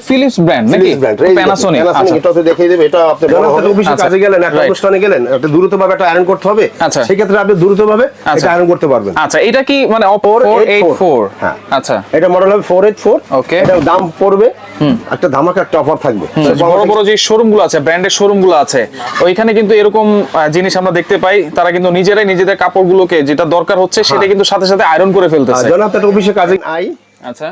Philips brand নাকি Panasonic Panasonic এটা তো দেখিয়ে দেবে এটা আপনি বড় হবে অফিসে কাজে গেলেন একটা অনুষ্ঠানে গেলেন একটা দ্রুতভাবে একটা আয়রন করতে হবে সেই ক্ষেত্রে আপনি দ্রুতভাবে এটা আয়রন করতে পারবেন। আচ্ছা এটা কি মানে 484 হ্যাঁ আচ্ছা এটা মডেল হবে 484 ওকে এটা দাম পড়বে একটা ধামাকা একটা অফার থাকবে। বড় বড় যে শোরুমগুলো আছে ব্র্যান্ডের শোরুমগুলো আছে ওইখানে কিন্তু এরকম জিনিস আমরা দেখতে পাই তারা কিন্তু নিজেরাই নিজেদের কাপড়গুলোকে যেটা দরকার হচ্ছে সেটা কিন্তু সাথে সাথে আয়রন করে ফেলতেছে। জানা তো অফিসে কাজে আই আচ্ছা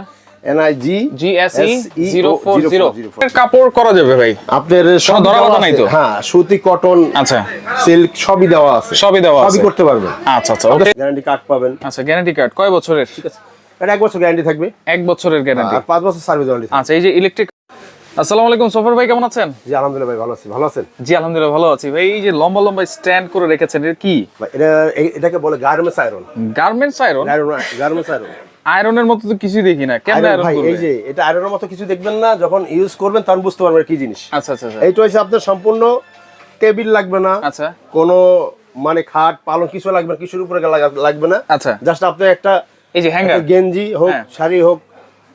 NIG GSE 040 এর কাপড় করা যাবে ভাই আপনার সব ধরা বাঁধা নাই তো? হ্যাঁ সুতি কটন আচ্ছা সিল্ক সবই দেওয়া আছে সবই করতে পারবেন। আচ্ছা আচ্ছা ওকে গ্যারান্টি কার্ড পাবেন। আচ্ছা গ্যারান্টি কার্ড কয় বছরের? ঠিক আছে এটা 1 বছর গ্যারান্টি থাকবে 1 বছরের গ্যারান্টি আর 5 বছর সার্ভিস ওয়ারেন্টি। আচ্ছা এই যে ইলেকট্রিক আসসালামু আলাইকুম সফর ভাই কেমন আছেন? জি আলহামদুলিল্লাহ ভাই ভালো আছি। ভালো আছেন? জি আলহামদুলিল্লাহ ভালো আছি ভাই। এই যে লম্বা লম্বা স্ট্যান্ড করে রেখেছেন এটা কি? এটাকে বলে garments iron. Garments iron? Garments iron আয়রনের মতো তো কিছুই দেখি না। কেন আয়রন করবে? এই যে এটা আয়রনের মতো কিছু দেখবেন না, যখন ইউজ করবেন তখন বুঝতে পারবেন কি জিনিস। আচ্ছা আচ্ছা এইটা হচ্ছে আপনার সম্পূর্ণ টেবিল লাগবে না, আচ্ছা কোনো মানে খাট পালং কিছু লাগবে না, কিছুর উপরে লাগবে না। আচ্ছা জাস্ট আপনি একটা এই যে হ্যাঙ্গার গেঞ্জি হোক শাড়ি হোক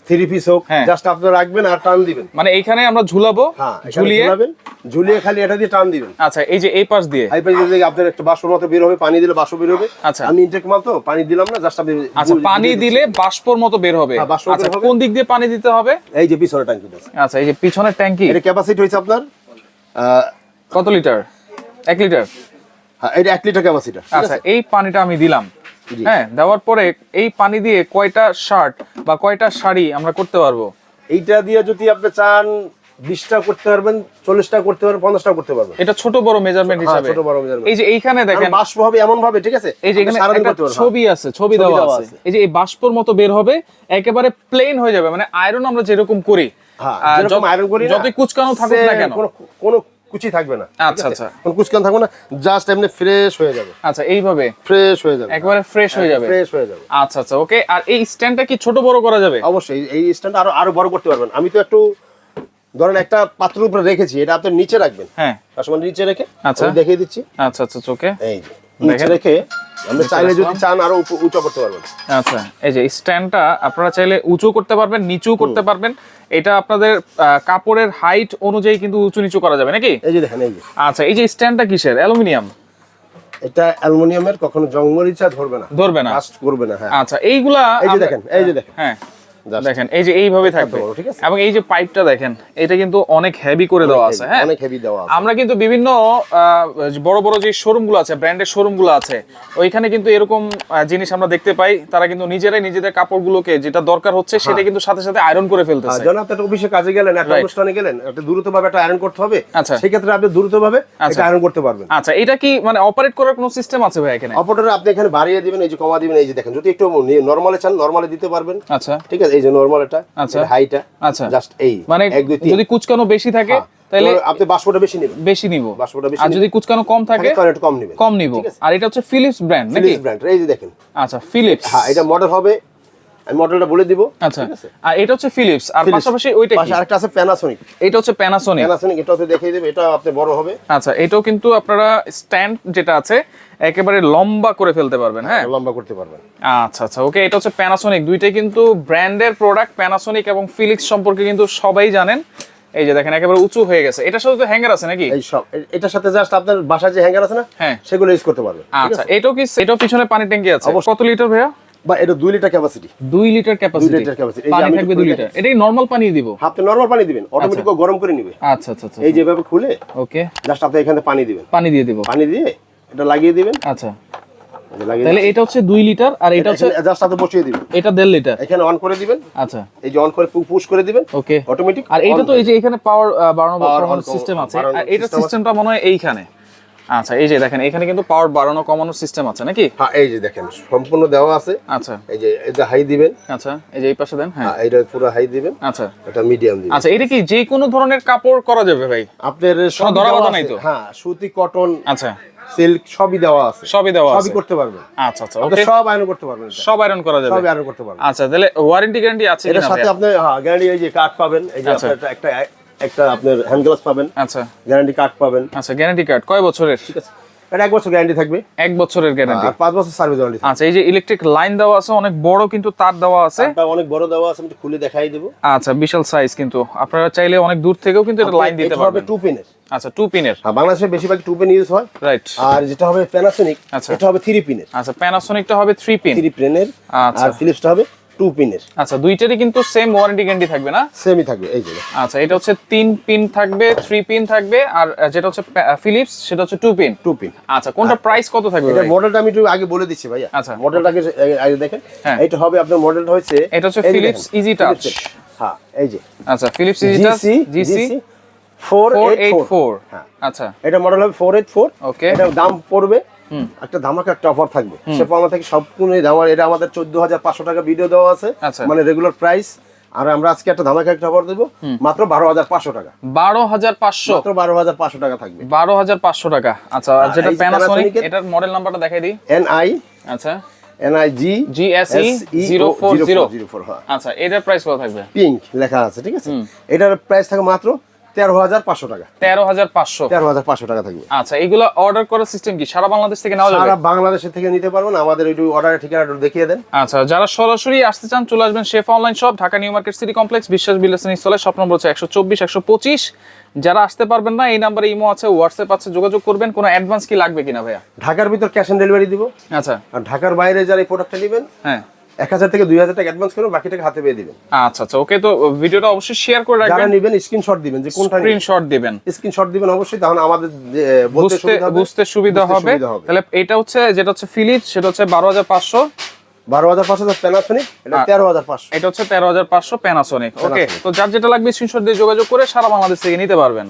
3 পিস হোক জাস্ট আপনি রাখবেন আর টান দিবেন। মানে এইখানে আমরা ঝুলাবো, ঝুলিয়ে খালি এটা দিয়ে টান দিবেন। আচ্ছা এই যে এই পাশ দিয়ে আপনার একটা বাষ্পর মতো বের হবে, পানি দিলে বাষ্প বের হবে। আচ্ছা আমি ইনটেক মাল তো পানি দিলাম না, জাস্ট আপনি আচ্ছা পানি দিলে বাষ্পর মতো বের হবে। আচ্ছা কোন দিক দিয়ে পানি দিতে হবে? এই যে পিছনের ট্যাঙ্কি আছে। আচ্ছা এই যে পিছনের ট্যাঙ্কি এর ক্যাপাসিটি হইছে আপনার কত লিটার? 1 লিটার। হ্যাঁ এটা 1 লিটার ক্যাপাসিটি। আচ্ছা এই পানিটা আমি দিলাম, হ্যাঁ দেওয়ার পরে এই পানি দিয়ে কয়টা শার্ট বা কয়টা শাড়ি আমরা করতে পারবো? এইটা দিয়ে যদি আপনি চান 20টা করতে পারবেন, 40টা করতে পারবেন, 50টা করতে পারবেন। এটা ছোট বড় মেজারমেন্ট হিসাবে। ছোট বড় মেজারমেন্ট। এই যে এইখানে দেখেন বাষ্প হবে এমন ভাবে, ঠিক আছে? এই যে এখানে একটা ছবি আছে, ছবি দেওয়া আছে। এই যে এই বাষ্পর মতো বের হবে, একেবারে প্লেন হয়ে যাবে। মানে আয়রন আমরা যেরকম করি, হ্যাঁ যেরকম আয়রন করি যতই কুচকানো থাকুক না কেন কোনো কুচি থাকবে না। আচ্ছা আচ্ছা কোনো কুচকানো থাকবে না, জাস্ট এমনি ফ্রেশ হয়ে যাবে। আচ্ছা এইভাবে ফ্রেশ হয়ে যাবে, একবারে ফ্রেশ হয়ে যাবে। ফ্রেশ হয়ে যাবে। আচ্ছা আচ্ছা ওকে। আর এই স্ট্যান্ডটা কি ছোট বড় করা যাবে? অবশ্যই এই স্ট্যান্ড আরো বড় করতে পারবেন। আমি তো একটু ধরেন একটা পাত্রের উপরে রেখেছি, এটা আপনি নিচে রাখবেন। হ্যাঁ কাস্টমার নিচে রেখে আচ্ছা দেখিয়ে দিচ্ছি। আচ্ছা আচ্ছা ওকে এই যে নিচে রেখে আমরা চাইলে যদি চান আরো উঁচু করতে পারবেন। আচ্ছা এই যে স্ট্যান্ডটা আপনারা চাইলে উঁচু করতে পারবেন, নিচু করতে পারবেন। এটা আপনাদের কাপড়ের হাইট অনুযায়ী কিন্তু উঁচু নিচু করা যাবে নাকি? এই যে দেখেন এই যে। আচ্ছা এই যে স্ট্যান্ডটা কিসের? অ্যালুমিনিয়াম? এটা অ্যালুমিনিয়ামের, কখনো জংমরিচা ধরবে না, ধরবে না, কাস্ট করবে না। হ্যাঁ আচ্ছা এইগুলা এই যে দেখেন, এই যে দেখেন, হ্যাঁ দেখেন এই যে এইভাবে থাকবে, ঠিক আছে? এবং এই যে পাইপটা দেখেন এটা কিন্তু অনেক হেভি করে দেওয়া আছে। হ্যাঁ অনেক হেভি দেওয়া আছে। আমরা কিন্তু বিভিন্ন বড় বড় যে শোরুমগুলো আছে ব্র্যান্ডের শোরুমগুলো আছে ওইখানে কিন্তু এরকম জিনিস আমরা দেখতে পাই তারা কিন্তু নিজেরাই নিজেদের কাপড়গুলোকে যেটা দরকার হচ্ছে সেটা কিন্তু সাথে সাথে আয়রন করে ফেলতেছে। যখন আপনি অফিসে কাজে গেলেন একটা অনুষ্ঠানে গেলেন একটা দ্রুতভাবে একটা আয়রন করতে হবে, আচ্ছা সেই ক্ষেত্রে আপনি দ্রুতভাবে এটা আয়রন করতে পারবেন। আচ্ছা এটা কি মানে অপারেট করার কোনো সিস্টেম আছে ভাই এখানে? অপারেটর আপনি এখানে বাড়িয়ে দিবেন, এই যে কমা দিবেন, এই যে দেখেন যদি একটু নরমালে চান নরমালে দিতে পারবেন। আচ্ছা ঠিক আছে এই যে নরমাল এটা, আচ্ছা হাইটা, আচ্ছা জাস্ট এই মানে 1 2 3 যদি কুচকানো বেশি থাকে তাহলে আপনি বাষ্পটা বেশি নেবেন, বেশি নিব। বাষ্পটা বেশি, আর যদি কুচকানো কম থাকে তাহলে একটু কম নেবেন, কম নিব। আর এটা হচ্ছে ফিলিপস ব্র্যান্ড নাকি? ফিলিপস ব্র্যান্ড, এই যে দেখেন। আচ্ছা ফিলিপস, হ্যাঁ এটা মডেল হবে, আমি মডেলটা বলে দিব। আচ্ছা আর এটা হচ্ছে ফিলিপস, আর পাশাপাশি ওইটা কি? আরেকটা আছে প্যানাসোনিক। এটা হচ্ছে প্যানাসোনিক। প্যানাসোনিক এটাও তো দেখিয়ে দেবে, এটা আপনি বড় হবে। আচ্ছা এটাও কিন্তু আপনারা স্ট্যান্ড যেটা আছে একেবারে লম্বা করে ফেলতে পারবেন। হ্যাঁ লম্বা করতে পারবেন। আচ্ছা আচ্ছা ওকে। এটা হচ্ছে প্যানাসোনিক, দুইটাই কিন্তু ব্র্যান্ডের প্রোডাক্ট। প্যানাসোনিক এবং ফিলিপস সম্পর্কে কিন্তু সবাই জানেন। এই যে দেখেন একেবারে উঁচু হয়ে গেছে। এটার সাথে তো হ্যাঙ্গার আছে নাকি? এই সব এটার সাথে জাস্ট আপনার বাসায় যে হ্যাঙ্গার আছে না, হ্যাঁ সেগুলো ইউজ করতে পারবেন। আচ্ছা এটাও কি? এটাও পিছনে পানি ট্যাঙ্কি আছে? কত লিটার ভাইয়া? বা এটা 2 litre capacity. 2 litre capacity. 2 litre capacity. পানি থাকবে 2 লিটার। এটাই নরমাল পানি দিব? আপনি নরমাল পানি দিবেন, অটোমেটিক গরম করে নেবে। আচ্ছা আচ্ছা আচ্ছা এই যে ভাবে খুলে ওকে জাস্ট আপনি এখানে পানি দিবেন, পানি দিয়ে দিব। পানি দিয়ে এটা লাগিয়ে দিবেন। আচ্ছা তাহলে এটা হচ্ছে 2 লিটার আর এটা হচ্ছে জাস্ট আপনি বসিয়ে দিবেন, এটা 1.5 লিটার। এখানে অন করে দিবেন। আচ্ছা এই যে অন করে পুশ করে দিবেন, ওকে অটোমেটিক। আর এটা তো এই যে এখানে পাওয়ার বাড়ানো সিস্টেম আছে, আর এটা সিস্টেমটা মনে হয় এইখানে। আচ্ছা এই যে দেখেন এখানে কিন্তু পাওয়ার বাড়ানো কমানোর সিস্টেম আছে নাকি? হ্যাঁ এই যে দেখেন সম্পূর্ণ দেওয়া আছে। আচ্ছা এই যে এটা হাই দিবেন। আচ্ছা এই যে এই পাশে দেন। হ্যাঁ এটা পুরো হাই দিবেন। আচ্ছা এটা মিডিয়াম দিবেন। আচ্ছা এটা কি যে কোনো ধরনের কাপড় করা যাবে ভাই? আপনার সব ধরা বাঁধা নাই তো? হ্যাঁ সুতি কটন আচ্ছা সিল্ক সবই দেওয়া আছে, সবই দেওয়া আছে, সবই করতে পারবেন। আচ্ছা আচ্ছা ওকে সব আয়রন করতে পারবেন, সব আয়রন করা যাবে, সব আয়রন করতে পারবেন। আচ্ছা তাহলে ওয়ারেন্টি গ্যারান্টি আছে এর সাথে আপনি হ্যাঁ গ্যারান্টি, এই যে কার্ড পাবেন, এই যে একটা আপনার হ্যান্ড গ্লাভস পাবেন। আচ্ছা গ্যারান্টি কার্ড পাবেন। আচ্ছা গ্যারান্টি কার্ড কয় বছরের? ঠিক আছে এটা 1 বছর গ্যারান্টি থাকবে, 1 বছরের গ্যারান্টি, আর 5 বছর সার্ভিস ওয়ারেন্টি। আচ্ছা, এই যে ইলেকট্রিক লাইন দেওয়া আছে, অনেক বড় কিন্তু তার দেওয়া আছে, এটা অনেক বড় দেওয়া আছে, আমি একটু খুলে দেখাই দেব। আচ্ছা, বিশাল সাইজ, কিন্তু আপনারা চাইলে অনেক দূর থেকেও কিন্তু এটা লাইন দিতে পারবেন। 2 পিনের। আচ্ছা, 2 পিনের। হ্যাঁ, বাংলাদেশে বেশিরভাগ 2 পিন ইউজ হয়, রাইট। আর যেটা হবে প্যানাসোনিক, এটা হবে 3 পিনের। আচ্ছা, প্যানাসোনিকটা হবে 3 পিন, 3 পিনের, আচ্ছা, আর ফিলিপসটা হবে 2 পিনের। আচ্ছা, দুইটারই কিন্তু সেম ওয়ারেন্টি গ্যারান্টি থাকবে না? সেমই থাকবে, এই যে। আচ্ছা, এটা হচ্ছে 3 পিন থাকবে, 3 পিন থাকবে, আর যেটা হচ্ছে ফিলিপস সেটা হচ্ছে 2 পিন। 2 পিন। আচ্ছা, কোনটা প্রাইস কত থাকবে এটা ভাই? মডেলটা আমি একটু আগে বলে দিচ্ছি ভাইয়া। আচ্ছা, মডেলটাকে আগে দেখেন। হ্যাঁ, এটা হবে আপনার মডেলটা হচ্ছে, এটা হচ্ছে ফিলিপস ইজি টাচ। হ্যাঁ, এই যে। আচ্ছা, ফিলিপস ইজি টাচ GC 484। হ্যাঁ, আচ্ছা, এটা মডেল হবে 484। ওকে, এটা দাম পড়বে একটা ধামাকা, একটা অফার থাকবে সে পাওনা থেকে সম্পূর্ণ দাম। এটা আমাদের 14,500 টাকা ভিডিও দেওয়া আছে, মানে রেগুলার প্রাইস। আর আমরা আজকে একটা ধামাকা একটা অফার দেব, মাত্র 12,500 টাকা। 12,500, মাত্র 12,500 টাকা থাকবে। 12,500 টাকা। আচ্ছা, যেটা প্যানাসোনিক, এটার মডেল নাম্বারটা দেখাই দিই। NI, আচ্ছা, NIG GSE 040। হ্যাঁ। আচ্ছা, এটার প্রাইস কত থাকবে? পিঙ্ক লেখা আছে, ঠিক আছে। এটার প্রাইস থাকে মাত্র 13,500 টাকা। 13,500 টাকা থাকবে। আচ্ছা, এগুলো অর্ডার করার সিস্টেম কি সারা বাংলাদেশ থেকে নেওয়া যাবে? সারা বাংলাদেশ থেকে নিতে পারবেন, আমাদের ওই অর্ডারের ঠিকানাটা দেখিয়ে দেন। আচ্ছা, যারা সরাসরি আসতে চান চলে আসবেন Shefa online shop, Dhaka new market city complex, Biswas builders নিচতলায়, শপ নম্বর হচ্ছে 124 125। যারা আসতে পারবেন না, এই নাম্বারে ইমো আছে, হোয়াটসঅ্যাপ আছে, যোগাযোগ করবেন। কোনো অ্যাডভান্স কি লাগবে কিনা ভাইয়া? ঢাকার ভিতর ক্যাশ অন ডেলিভারি দিব। আচ্ছা, আর ঢাকার বাইরে যারা এই প্রোডাক্টটা নেবেন, হ্যাঁ, 1,000 থেকে 2,000 টাকা অ্যাডভান্স করুন, বাকি টাকা হাতে পেয়ে দিবেন। আচ্ছা আচ্ছা, ওকে। তো ভিডিওটা অবশ্যই শেয়ার করে যারা রাখবেন, নেবেন স্ক্রিনশট দিবেন, যে কোনটা স্ক্রিনশট দিবেন, স্ক্রিনশট দিবেন অবশ্যই, তাহলে আমাদের বুঝতে সুবিধা হবে। তাহলে এটা হচ্ছে, যেটা হচ্ছে ফিলিপস, সেটা হচ্ছে 12,500। 12,500 প্যানাসোনিক, এটা 13,500। এটা হচ্ছে 13,500 প্যানাসোনিক। ওকে, তো যার যেটা লাগবে স্ক্রিনশট দিয়ে যোগাযোগ করে সারা বাংলাদেশ থেকে নিতে পারবেন।